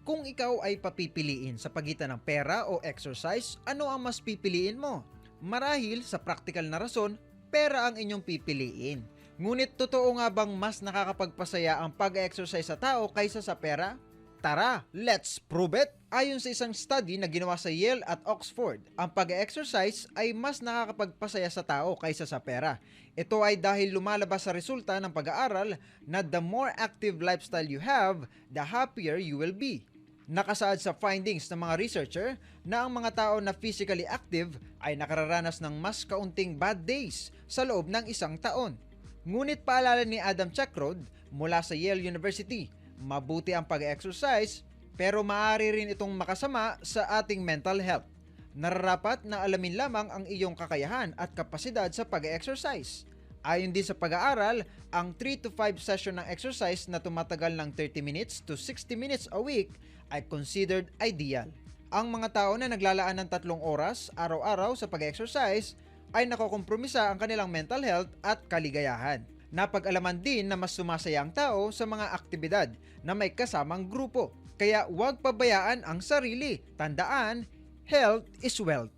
Kung ikaw ay papipiliin sa pagitan ng pera o exercise, ano ang mas pipiliin mo? Marahil sa praktikal na rason, pera ang inyong pipiliin. Ngunit totoo nga bang mas nakakapagpasaya ang pag-exercise sa tao kaysa sa pera? Tara, let's prove it! Ayon sa isang study na ginawa sa Yale at Oxford, ang pag-exercise ay mas nakakapagpasaya sa tao kaysa sa pera. Ito ay dahil lumalabas sa resulta ng pag-aaral na the more active lifestyle you have, the happier you will be. Nakasaad sa findings ng mga researcher na ang mga tao na physically active ay nakararanas ng mas kaunting bad days sa loob ng isang taon. Ngunit paalala ni Adam Chacrod mula sa Yale University, mabuti ang pag-exercise pero maaari rin itong makasama sa ating mental health. Nararapat na alamin lamang ang iyong kakayahan at kapasidad sa pag-exercise. Ayon din sa pag-aaral, ang 3 to 5 session ng exercise na tumatagal ng 30 minutes to 60 minutes a week ay considered ideal. Ang mga tao na naglalaan ng 3 oras araw-araw sa pag-exercise ay nakokompromisa ang kanilang mental health at kaligayahan. Napag-alaman din na mas sumasaya ang tao sa mga aktibidad na may kasamang grupo. Kaya huwag pabayaan ang sarili. Tandaan, health is wealth.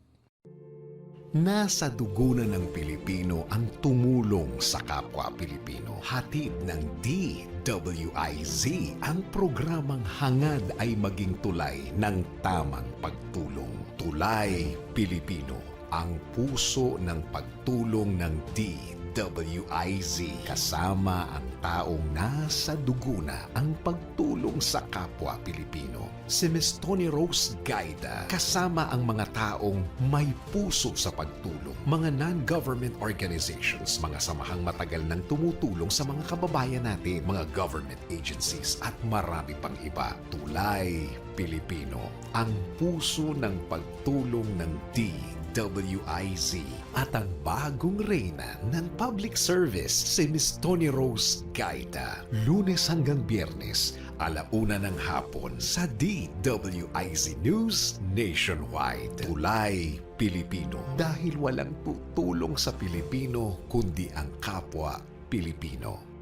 Nasa dugo na ng Pilipino ang tumulong sa kapwa Pilipino. Hatid ng DWIZ ang programang hangad ay maging tulay ng tamang pagtulong. Tulay Pilipino, ang puso ng pagtulong ng DWIZ. Kasama ang taong nasa dugo na ang pagtulong sa kapwa Pilipino. Si Ms. Tony Rose Gaida, kasama ang mga taong may puso sa pagtulong. Mga non-government organizations, mga samahang matagal nang tumutulong sa mga kababayan natin, mga government agencies at marami pang iba. Tulay Pilipino, ang puso ng pagtulong ng DWIZ at ang bagong reyna ng public service, si Ms. Tony Rose Gaida. Lunes hanggang Biyernes, 1:00 ng hapon sa DWIZ News Nationwide. Tulay Pilipino, dahil walang tutulong sa Pilipino kundi ang kapwa Pilipino.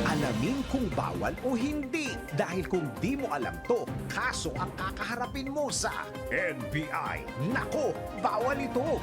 Alamin kung bawal o hindi. Dahil kung di mo alam to, kaso ang kakaharapin mo sa NBI. Nako, bawal ito!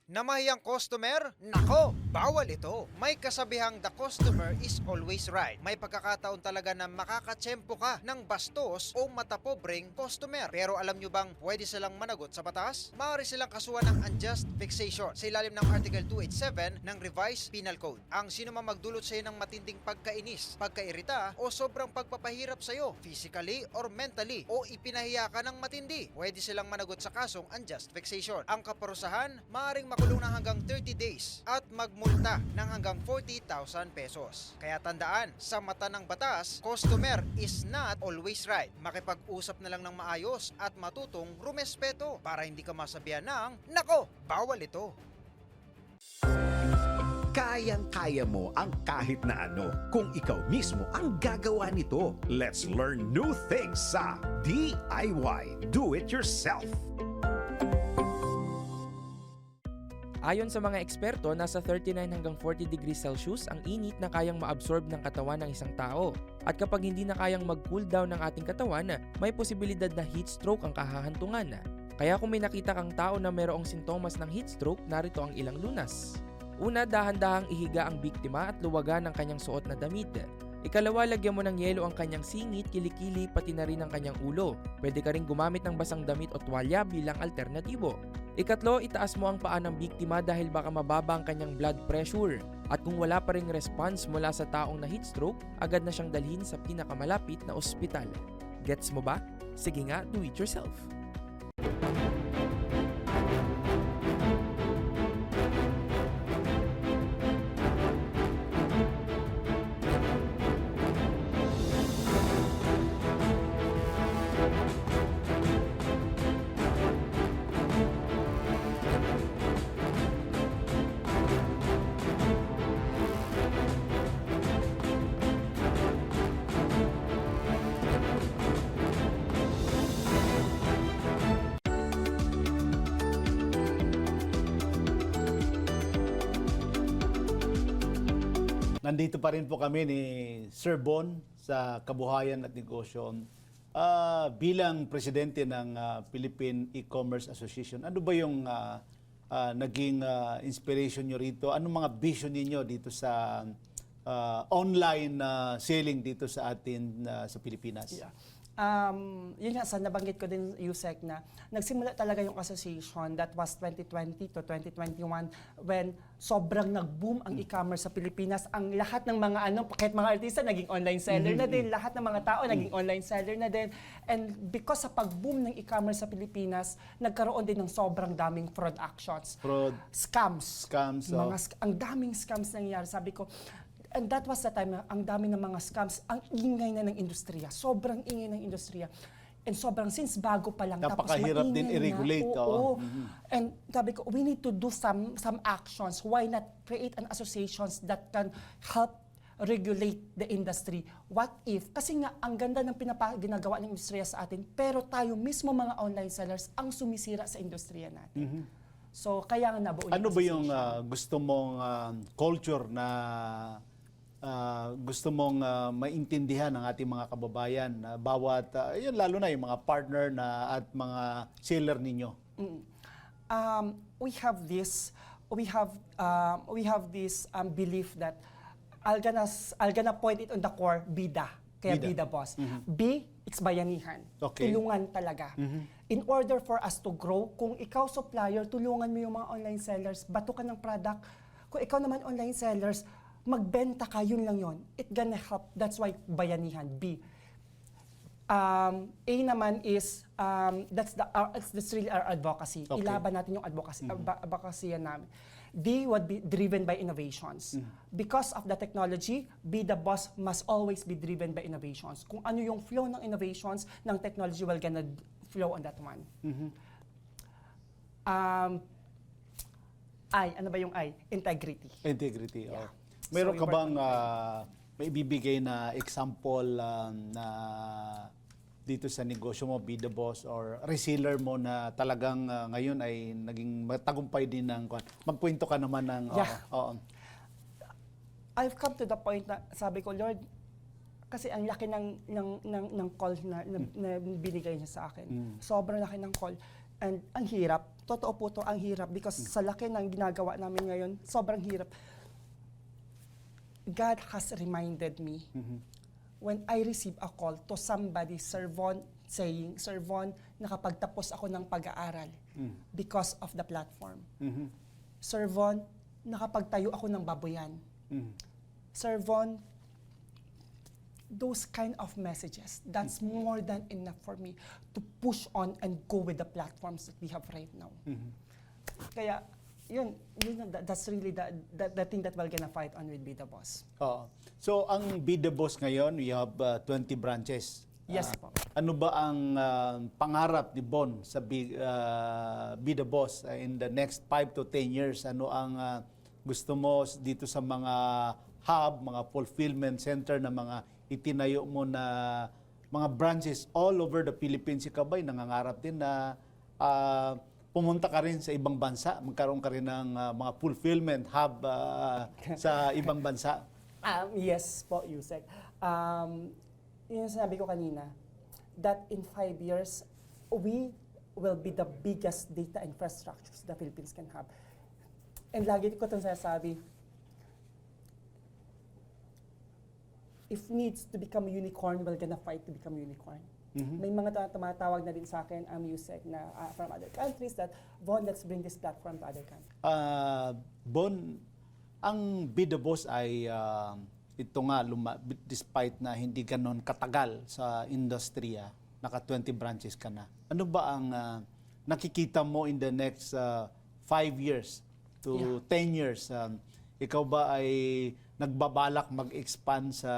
Namahiyang customer? Nako, bawal ito. May kasabihang the customer is always right. May pagkakataon talaga na makakatsempo ka ng bastos o matapobreng customer. Pero alam nyo bang pwede silang managot sa batas? Maaari silang kasuhan ng unjust vexation sa ilalim ng Article 287 ng Revised Penal Code. Ang sino man magdulot sa iyo ng matinding pagkainis, pagkairita o sobrang pagpapahirap sa iyo, physically or mentally, o ipinahiya ka ng matindi, pwede silang managot sa kasong unjust vexation. Ang kaparusahan, maaaring makulong ng hanggang 30 days at magmulta ng hanggang 40,000 pesos. Kaya tandaan, sa mata ng batas, customer is not always right. Makipag-usap na lang ng maayos at matutong rumespeto para hindi ka masabihan ng, nako, bawal ito. Kayang-kaya mo ang kahit na ano kung ikaw mismo ang gagawa nito. Let's learn new things sa DIY Do It Yourself. Ayon sa mga eksperto, nasa 39 hanggang 40 degrees Celsius ang init na kayang ma-absorb ng katawan ng isang tao. At kapag hindi na kayang mag-cool down ng ating katawan, may posibilidad na heat stroke ang kahahantungan. Kaya kung may nakita kang tao na mayroong sintomas ng heat stroke, narito ang ilang lunas. Una, dahan-dahang ihiga ang biktima at luwagan ang kanyang suot na damit. Ikalawa, lagyan mo ng yelo ang kanyang singit, kilikili, pati na rin ang kanyang ulo. Pwede ka rin gumamit ng basang damit o tuwalya bilang alternatibo. Ikatlo, itaas mo ang paa ng biktima dahil baka mababa ang kanyang blood pressure. At kung wala pa ring response mula sa taong na heat stroke, agad na siyang dalhin sa pinakamalapit na ospital. Gets mo ba? Sige nga, do it yourself. Nandito pa rin po kami ni Sir Bon sa Kabuhayan at Negosyo. Bilang presidente ng Philippine E-Commerce Association, ano ba yung naging inspiration nyo rito? Anong mga vision niyo dito sa online selling dito sa atin sa Pilipinas? Yeah. Yun nga, sa nabanggit ko din, Yusek, na nagsimula talaga yung association that was 2020 to 2021 when sobrang nag-boom ang e-commerce sa Pilipinas. Ang lahat ng mga kahit mga artista naging online seller na din, lahat ng mga tao naging online seller na din. And because sa pag-boom ng e-commerce sa Pilipinas, nagkaroon din ng sobrang daming fraud actions. Fraud. Scams. Scams, Ang daming scams nangyayari. Sabi ko, and that was the time na ang dami ng mga scams, ang ingay na ng industriya. Sobrang ingay ng industriya. And sobrang, since bago pa lang, Napakahirap din i-regulate. Oo. And sabi ko, we need to do some actions. Why not create an associations that can help regulate the industry? What if? Kasi nga, ang ganda ng ginagawa ng industriya sa atin, pero tayo mismo mga online sellers ang sumisira sa industriya natin. So, kaya nga nabuo Ano ba yung association. gusto mong culture na gusto mong maintindihan ng ating mga kababayan na bawat, yun lalo na yung mga partner na at mga seller ninyo? We have this belief that I'll gonna point it on the core, bida. Kaya Bida. bida boss. B, it's bayanihan. Okay. Tulungan talaga. In order for us to grow, kung ikaw supplier, tulungan mo yung mga online sellers, bato ka ng product. Kung ikaw naman online sellers, magbenta ka, yun lang yun. It gonna help. That's why bayanihan. B. A naman is that's really our advocacy. Okay. Ilaban natin yung advocacy namin. D would be driven by innovations. Because of the technology, Be the Boss must always be driven by innovations. Kung ano yung flow ng innovations ng technology, will gonna flow on that one. I, ano ba yung I? Integrity. Integrity. Yeah. Meron So, ka bang may ibibigay na example na dito sa negosyo mo, Be the Boss, or reseller mo na talagang ngayon ay naging matagumpay din ng magkwento ka naman ng Yeah. oo. I've come to the point na sabi ko, Lord, kasi ang laki ng call na binigay niya sa akin. Sobrang laki ng call. And ang hirap. Totoo po to, ang hirap. Because sa laki ng ginagawa namin ngayon, sobrang hirap. God has reminded me when I receive a call to somebody, Sir Von, saying, Sir Von, nakapagtapos ako ng pag-aaral because of the platform. Sir Von, nakapagtayo ako ng baboyan. Sir Von, those kind of messages, that's more than enough for me to push on and go with the platforms that we have right now. Kaya, yun, that's really the thing that we're gonna fight on with Be the Boss. Oo. So ang Be the Boss ngayon, we have 20 branches. Yes po. Ano ba ang pangarap ni Bon sa Be the Boss in the next 5 to 10 years? Ano ang gusto mo dito sa mga hub, mga fulfillment center na mga itinayo mo na mga branches all over the Philippines? Ikaw ba'y nangangarap din na pumunta ka rin sa ibang bansa, magkaroon ka rin ng mga fulfillment hub sa ibang bansa? Yes po, Yusek. Yung sinabi ko kanina, that in 5 years, we will be the biggest data infrastructures the Philippines can have. And lagi ko itong sasabi, if needs to become a unicorn, we're gonna fight to become unicorn. May mga tumatawag na din sa akin, Yusek, na from other countries that, Von, let's bring this platform to other countries. Bon, ang Be the Boss ay ito nga, despite na hindi ganon katagal sa industriya, naka 20 branches ka na. Ano ba ang nakikita mo in the next 5 years to 10 years? Ikaw ba ay nagbabalak mag-expand sa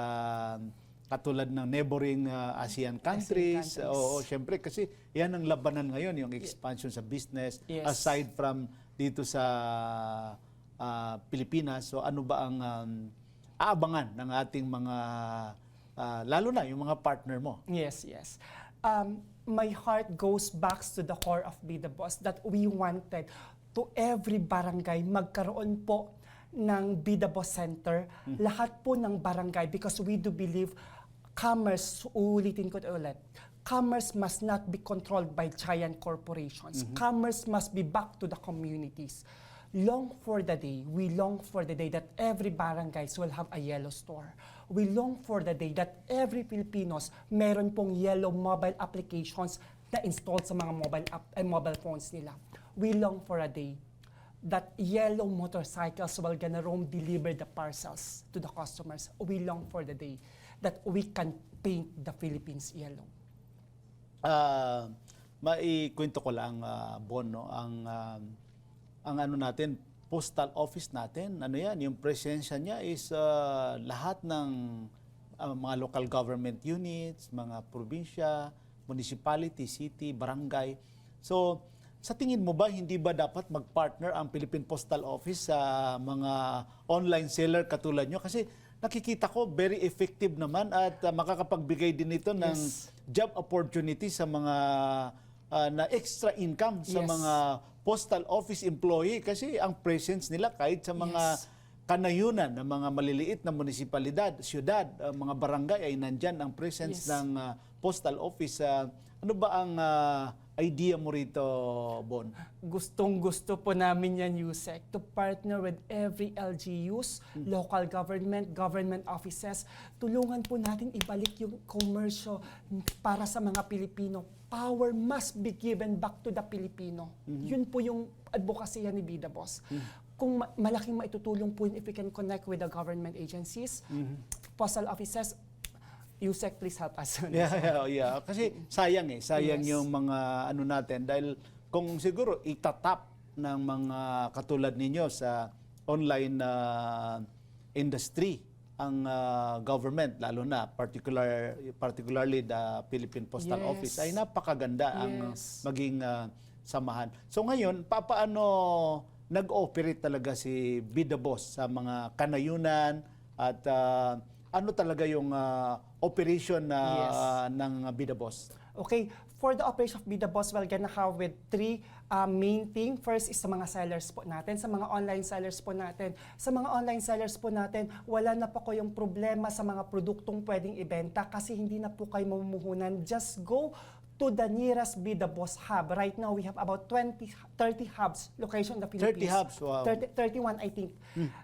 katulad ng neighboring ASEAN countries? Oo, syempre kasi yan ang labanan ngayon, yung expansion sa business, Yes. aside from dito sa Pilipinas. So ano ba ang aabangan ng ating mga, lalo na yung mga partner mo? Yes, yes. My heart goes back to the core of Be the Boss that we wanted to every barangay magkaroon po ng Be the Boss Center. Lahat po ng barangay, because we do believe commerce, ulitin ko ulit, commerce must not be controlled by giant corporations. Commerce must be back to the communities. Long for the day, we long for the day that every barangays will have a yellow store. We long for the day that every Filipinos meron pong yellow mobile applications na installed sa mga mobile phones nila. We long for a day that yellow motorcycles will gonna roam deliver the parcels to the customers. We long for the day that we can paint the Philippines yellow. Maikwento ko lang, Bon, no? Ang ano natin, postal office natin, ano yan, yung presensya niya is lahat ng mga local government units, mga probinsya, municipality, city, barangay. So, sa tingin mo ba, hindi ba dapat mag-partner ang Philippine Postal Office sa mga online seller katulad nyo? Kasi nakikita ko, very effective naman at makakapagbigay din ito ng job opportunity sa mga na extra income sa Yes. mga postal office employee kasi ang presence nila kahit sa mga kanayunan ng mga maliliit na munisipalidad, syudad, mga barangay ay nandyan ang presence Yes. ng postal office. Ano ba ang idea mo rito, Bon? Gustong-gusto po namin yan, Yusek, to partner with every LGUs, local government offices. Tulungan po natin ibalik yung komersyo para sa mga Pilipino. Power must be given back to the Filipino. Yun po yung advokasya ni Bida Boss. Kung malaking maitutulong po yun if we can connect with the government agencies, postal offices, Yusek, please help us. Yeah. Kasi sayang sayang Yes. yung mga ano natin dahil kung siguro itatap ng mga katulad ninyo sa online industry ang government, lalo na particularly the Philippine Postal Yes. Office, ay napakaganda ang Yes. maging samahan. So ngayon, paano nag-ooperate talaga si Bida Boss sa mga kanayunan at ano talaga yung operation ng Bida Boss? Okay, for the operation of Bida Boss, we're gonna have with three main thing. First is sa mga sellers po natin, sa mga online sellers po natin. Sa mga online sellers po natin, wala na po kayong problema sa mga produktong pwedeng ibenta kasi hindi na po kayo mamumuhunan. Just go to the nearest Bida Boss hub. Right now, we have about 30 hubs location in the Philippines. 30 hubs, wow. 31, I think.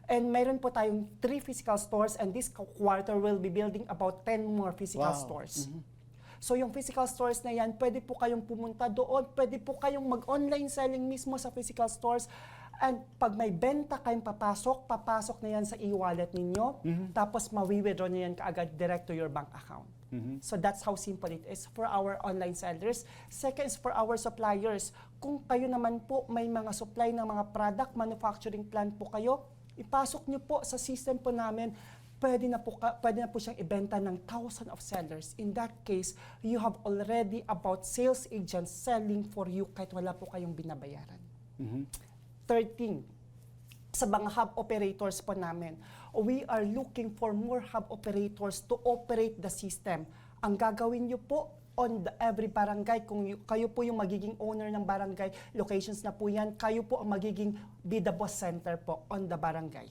And mayroon po tayong 3 physical stores and this quarter will be building about 10 more physical Wow. stores. So yung physical stores na yan, pwede po kayong pumunta doon, pwede po kayong mag-online selling mismo sa physical stores. And pag may benta kayong papasok na yan sa e-wallet ninyo, tapos mawi-withdraw niyo yan kaagad direct to your bank account. So that's how simple it is for our online sellers. Second is for our suppliers. Kung kayo naman po may mga supply ng mga product, manufacturing plant po kayo, ipasok nyo po sa system po namin, pwede na po siyang ibenta ng thousands of sellers. In that case, you have already about sales agents selling for you kahit wala po kayong binabayaran. Third thing, sa mga hub operators po namin, we are looking for more hub operators to operate the system. Ang gagawin nyo po on every barangay, kung kayo po yung magiging owner ng barangay, locations na po yan, kayo po ang magiging Bida Boss Center po on the barangay.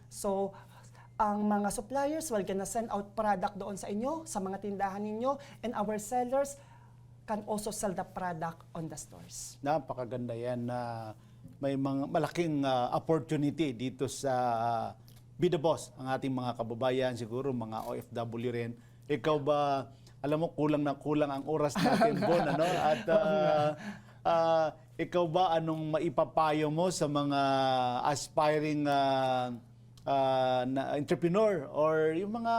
So, ang mga suppliers will gonna send out product doon sa inyo, sa mga tindahan ninyo, and our sellers can also sell the product on the stores. Napakaganda yan na may mga malaking opportunity dito sa Bida Boss, ang ating mga kababayan, siguro mga OFW rin. Ikaw ba, alam mo, kulang ang oras natin, Bon, ano? At ikaw ba, anong maipapayo mo sa mga aspiring na entrepreneur or yung mga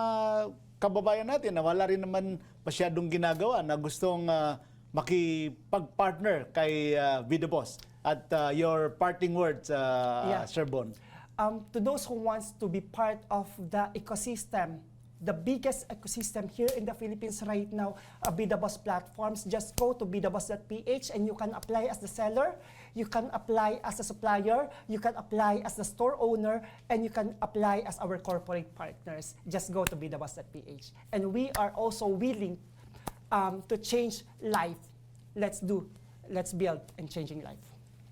kababayan natin na wala rin naman masyadong ginagawa na gustong makipag-partner kay Bida Boss? At your parting words, Sir Bon. To those who wants to be part of the ecosystem, the biggest ecosystem here in the Philippines right now, Bida Boss platforms, just go to bidaboss.ph and you can apply as the seller, you can apply as a supplier, you can apply as the store owner, and you can apply as our corporate partners. Just go to bidaboss.ph. And we are also willing to change life. Let's build and changing life.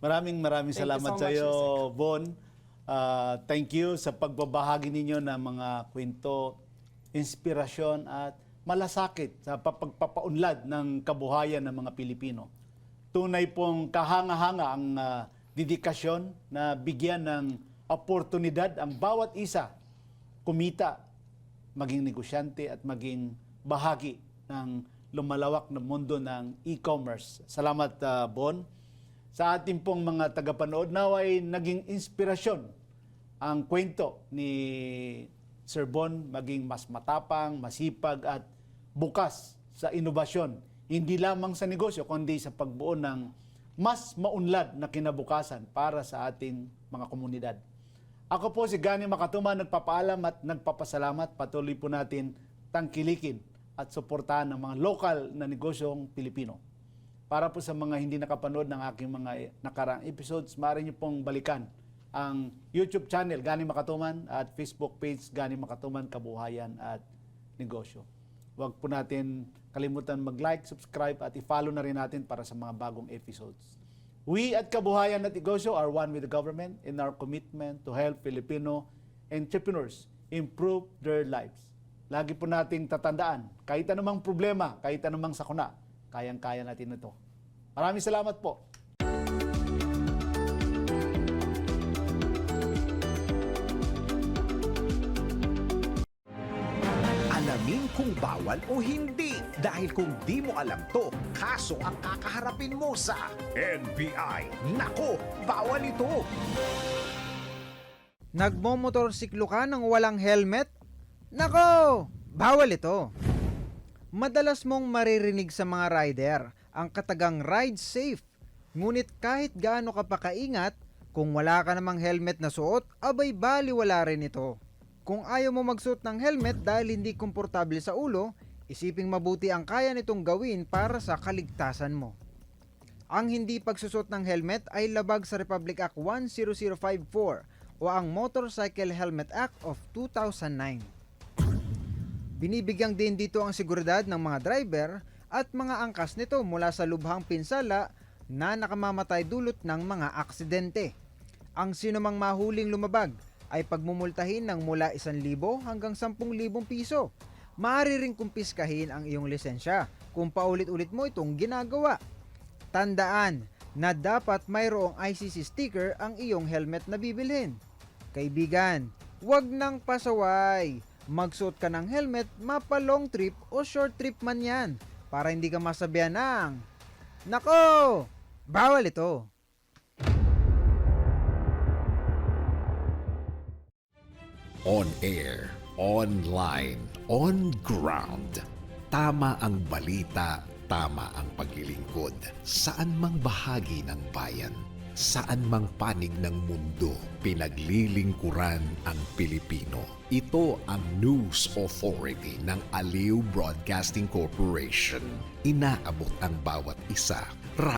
Maraming Thank you salamat so sa much, iyo, Yusek. Bon. Thank you sa pagbabahagi ninyo ng mga kwento, inspirasyon at malasakit sa pagpapaunlad ng kabuhayan ng mga Pilipino. Tunay pong kahanga-hanga ang dedikasyon na bigyan ng oportunidad ang bawat isa kumita, maging negosyante at maging bahagi ng lumalawak na mundo ng e-commerce. Salamat, Bon. Sa ating pong mga tagapanood, naway naging inspirasyon ang kwento ni Sir Bon, maging mas matapang, masipag at bukas sa inobasyon. Hindi lamang sa negosyo, kundi sa pagbuo ng mas maunlad na kinabukasan para sa ating mga komunidad. Ako po si Gani Makatuma, nagpapaalam at nagpapasalamat. Patuloy po natin tangkilikin at suportahan ng mga lokal na negosyong Pilipino. Para po sa mga hindi nakapanood ng aking mga nakaraang episodes, maaari niyo pong balikan ang YouTube channel Gani Makatuman at Facebook page Gani Makatuman, Kabuhayan at Negosyo. Huwag po natin kalimutan mag-like, subscribe at i-follow na rin natin para sa mga bagong episodes. We at Kabuhayan at Negosyo are one with the government in our commitment to help Filipino entrepreneurs improve their lives. Lagi po nating tatandaan, kahit anumang problema, kahit anumang sakuna, kayang-kaya natin ito. Maraming salamat po. Alamin kung bawal o hindi. Dahil kung di mo alam to, kaso ang kakaharapin mo sa NBI. Nako, bawal ito! Nagmomotorsiklo ka ng walang helmet? Nako! Bawal ito! Madalas mong maririnig sa mga rider ang katagang ride safe. Ngunit kahit gaano ka pa kaingat, kung wala ka namang helmet na suot, abay baliwala rin ito. Kung ayaw mo magsuot ng helmet dahil hindi komportable sa ulo, isiping mabuti ang kaya nitong gawin para sa kaligtasan mo. Ang hindi pagsusot ng helmet ay labag sa Republic Act 10054 o ang Motorcycle Helmet Act of 2009. Binibigyang din dito ang seguridad ng mga driver at mga angkas nito mula sa lubhang pinsala na nakamamatay dulot ng mga aksidente. Ang sinumang mahuling lumabag ay pagmumultahin ng mula 1,000 hanggang 10,000 piso. Maaari ring kumpiskahin ang iyong lisensya kung paulit-ulit mo itong ginagawa. Tandaan na dapat mayroong ICC sticker ang iyong helmet na bibilhin. Kaibigan, huwag nang pasaway. Magsuot ka ng helmet, mapa long trip o short trip man yan, para hindi ka masabihan ng, nako, bawal ito. On air, online, on ground. Tama ang balita, tama ang paglilingkod. Saan mang bahagi ng bayan, saan mang panig ng mundo, pinaglilingkuran ang Pilipino. Ito ang News Authority ng Aliw Broadcasting Corporation. Inaabot ang bawat isa